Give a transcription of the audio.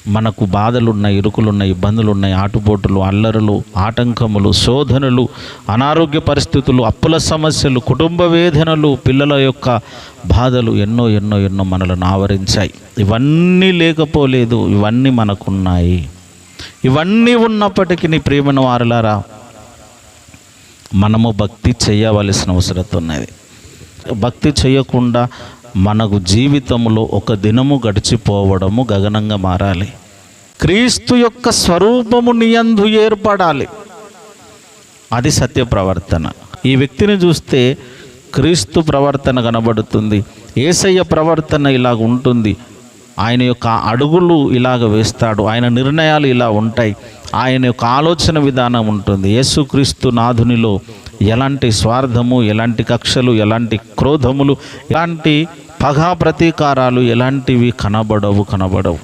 మనకు బాధలున్నాయి, ఇరుకులున్నాయి, ఇబ్బందులున్నాయి, ఆటుపోటులు, అల్లరులు, ఆటంకములు, శోధనలు, అనారోగ్య పరిస్థితులు, అప్పుల సమస్యలు, కుటుంబ వేదనలు, పిల్లల యొక్క బాధలు ఎన్నో ఎన్నో ఎన్నో మనలను ఆవరించాయి. ఇవన్నీ లేకపోలేదు, ఇవన్నీ మనకున్నాయి. ఇవన్నీ ఉన్నప్పటికీ నీ ప్రియమైన వారలారా, మనము భక్తి చేయవలసిన అవసరం ఉన్నది. భక్తి చేయకుండా మనకు జీవితంలో ఒక దినము గడిచిపోవడము గగనంగా మారాలి. క్రీస్తు యొక్క స్వరూపము నీ యందు ఏర్పడాలి. అది సత్య ప్రవర్తన. ఈ వ్యక్తిని చూస్తే క్రీస్తు ప్రవర్తన కనబడుతుంది. యేసయ్య ప్రవర్తన ఇలాగ ఉంటుంది. ఆయన యొక్క అడుగులు ఇలాగ వేస్తాడు, ఆయన నిర్ణయాలు ఇలా ఉంటాయి, ఆయన యొక్క ఆలోచన విధానం ఉంటుంది. యేసుక్రీస్తు నాథునిలో ఎలాంటి స్వార్థము, ఎలాంటి కక్షలు, ఎలాంటి క్రోధములు, ఎలాంటి పగా ప్రతీకారాలు ఎలాంటివి కనబడవు.